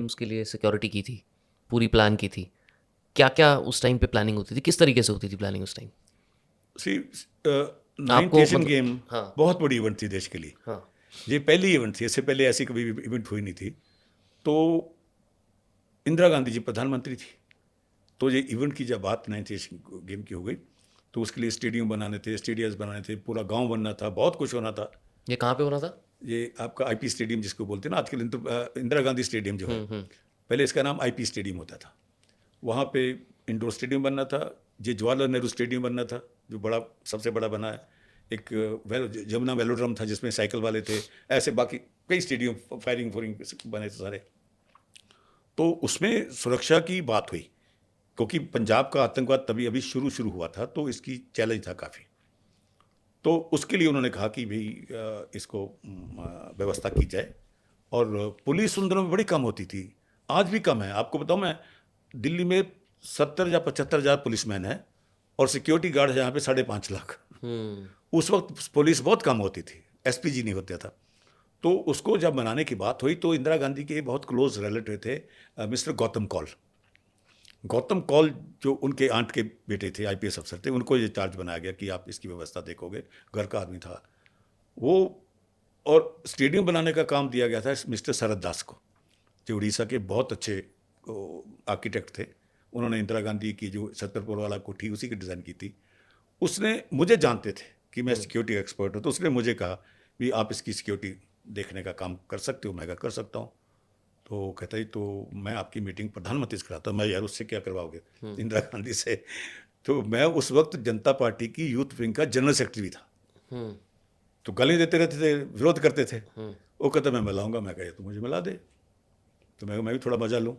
उसके लिए सिक्योरिटी की थी, पूरी प्लान की थी। क्या क्या उस टाइम पे प्लानिंग होती थी, किस तरीके से होती थी प्लानिंग उस टाइम? सी नाइन्थ आपको एशियन मतलब, गेम हाँ बहुत बड़ी इवेंट थी देश के लिए। हाँ। ये पहली इवेंट थी, इससे पहले ऐसी कभी इवेंट हुई नहीं थी। तो इंदिरा गांधी जी प्रधानमंत्री थी, तो ये इवेंट की जब बात नाइन्थ एशियन गेम की हो गई, तो उसके लिए स्टेडियम बनाने थे, स्टेडियम्स बनाने थे, पूरा गांव बनना था, बहुत कुछ होना था। ये कहाँ पे होना था? ये आपका आईपी स्टेडियम जिसको बोलते हैं ना आजकल, इंदिरा गांधी स्टेडियम जो है, हम्म। पहले इसका नाम आईपी स्टेडियम होता था। वहाँ पे इंडोर स्टेडियम बनना था। ये जवाहरलाल नेहरू स्टेडियम बनना था, जो बड़ा सबसे बड़ा बना है। एक जमुना वेलोड्रम था जिसमें साइकिल वाले थे। ऐसे बाकी कई स्टेडियम फायरिंग फोरिंग बने थे सारे। तो उसमें सुरक्षा की बात हुई, क्योंकि पंजाब का आतंकवाद तभी अभी शुरू शुरू हुआ था, तो इसकी चैलेंज था काफ़ी। तो उसके लिए उन्होंने कहा कि भाई इसको व्यवस्था की जाए। और पुलिस उन दिनों में बड़ी कम होती थी, आज भी कम है। आपको बताऊं मैं, दिल्ली में 70 या 75 हज़ार पुलिसमैन है, और सिक्योरिटी गार्ड है यहाँ पे 5.5 लाख। हम्म। उस वक्त पुलिस बहुत कम होती थी, एसपीजी नहीं होता था। तो उसको जब बनाने की बात हुई, तो इंदिरा गांधी के बहुत क्लोज रिलेटिव थे मिस्टर गौतम कौल। गौतम कौल जो उनके आंट के बेटे थे, आईपीएस अफसर थे, उनको ये चार्ज बनाया गया कि आप इसकी व्यवस्था देखोगे। घर का आदमी था वो। और स्टेडियम बनाने का काम दिया गया था मिस्टर शरद दास को, जो उड़ीसा के बहुत अच्छे आर्किटेक्ट थे। उन्होंने इंदिरा गांधी की जो छतरपुर वाला कोठी उसी की डिज़ाइन की थी। उसने, मुझे जानते थे कि मैं सिक्योरिटी एक्सपर्ट हूँ, तो उसने मुझे कहा भी आप इसकी सिक्योरिटी देखने का काम कर सकते हो। मैं कहा कर सकता हूँ। तो कहता ही तो मैं आपकी मीटिंग प्रधानमंत्री से कराता हूँ। मैं, यार उससे क्या करवाओगे, इंदिरा गांधी से। तो मैं उस वक्त जनता पार्टी की यूथ विंग का जनरल सेक्रेटरी भी था। हम्म। तो गाली देते रहते थे, विरोध करते थे। हम्म। वो कहता मैं मिलाऊंगा। मैं कहा तो मुझे मिला दे, तो मैं भी थोड़ा मजा लूँ।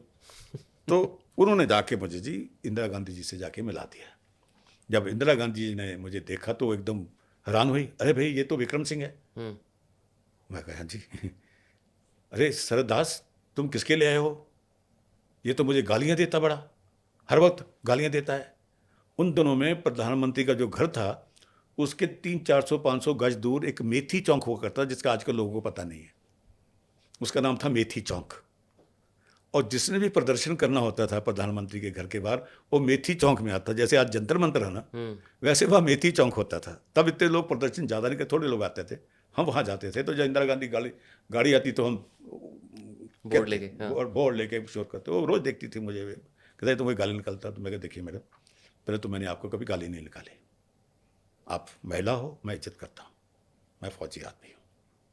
तो उन्होंने जाके मुझे जी इंदिरा गांधी जी से जाके मिला दिया। जब इंदिरा गांधी जी ने मुझे देखा तो एकदम हैरान हुई, अरे भाई ये तो विक्रम सिंह है। हम्म। मैं कहा हाँ जी। अरे शरद दास, तुम किसके लिए आए हो? ये तो मुझे गालियां देता, बड़ा हर वक्त गालियां देता है। उन दिनों में प्रधानमंत्री का जो घर था, उसके 300-400-500 गज दूर एक मेथी चौक हुआ करता, जिसका आजकल लोगों को पता नहीं है। उसका नाम था मेथी चौक। और जिसने भी प्रदर्शन करना होता था प्रधानमंत्री के घर के बाहर, वो मेथी चौक में आता। जैसे आज जंतर मंतर है ना, वैसे वह मेथी चौक होता था। तब इतने लोग प्रदर्शन ज़्यादा नहीं करते, थोड़े लोग आते थे। हम वहाँ जाते थे, तो जब इंदिरा गांधी गाड़ी आती तो हम बोर्ड लेके, हाँ। बोर्ड लेके शोर करते। वो रोज़ देखती थी मुझे, कहते तुम्हें गाली निकलता। तो मैं कहा देखिए मैडम, पहले तो मैंने आपको कभी गाली नहीं निकाली। आप महिला हो, मैं इज्जत करता हूँ। मैं फौजी आदमी हूँ।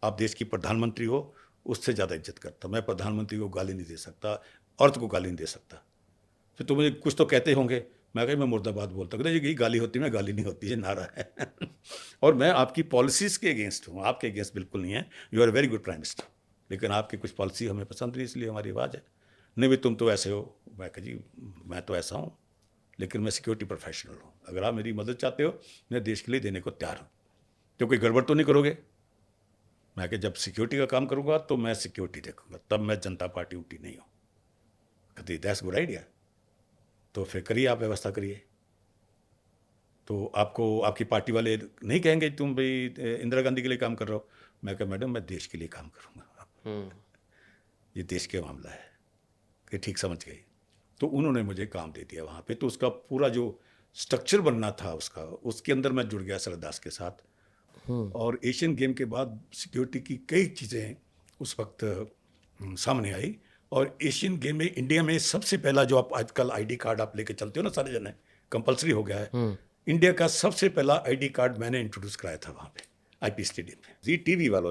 आप देश की प्रधानमंत्री हो, उससे ज़्यादा इज्जत करता हूँ। मैं प्रधानमंत्री को गाली नहीं दे सकता, औरत को गाली नहीं दे सकता। फिर तो मुझे कुछ तो कहते होंगे। मैं कहा मैं मुर्दाबाद बोलता हूँ। कहते ये गाली होती है, मैं गाली नहीं होती, ये नारा है। और मैं आपकी पॉलिसीज़ के अगेंस्ट हूँ, आपके अगेंस्ट बिल्कुल नहीं है। You are very good prime minister, लेकिन आपकी कुछ पॉलिसी हमें पसंद नहीं, इसलिए हमारी आवाज़ है। नहीं भी तुम तो ऐसे हो। मैं कहा जी मैं तो ऐसा हूँ, लेकिन मैं सिक्योरिटी प्रोफेशनल हूँ। अगर आप मेरी मदद चाहते हो, मैं देश के लिए देने को तैयार हूँ। तो कोई गड़बड़ तो नहीं करोगे? मैं कि जब सिक्योरिटी का काम करूँगा तो मैं सिक्योरिटी देखूंगा, तब मैं जनता पार्टी उठी नहीं हूँ। कहती दैट्स गुड आइडिया। तो फिर करिए, आप व्यवस्था करिए। तो आपको आपकी पार्टी वाले नहीं कहेंगे तुम भाई इंदिरा गांधी के लिए काम कर रहे हो। मैं कहा मैडम मैं देश के लिए काम करूँगा, हम्म। ये देश का मामला है। कि ठीक समझ गई। तो उन्होंने मुझे काम दे दिया वहाँ पे। तो उसका पूरा जो स्ट्रक्चर बनना था उसका, उसके अंदर मैं जुड़ गया शरद दास के साथ। और एशियन गेम के बाद सिक्योरिटी की कई चीज़ें उस वक्त सामने आई। और एशियन गेम में इंडिया में सबसे पहला, जो आप आजकल आईडी कार्ड आप लेके चलते हो ना सारे जने, कंपलसरी हो गया है। इंडिया का सबसे पहला आईडी कार्ड मैंने इंट्रोड्यूस कराया था वहाँ पे आईपी स्टेडियम में, जी टीवी वालों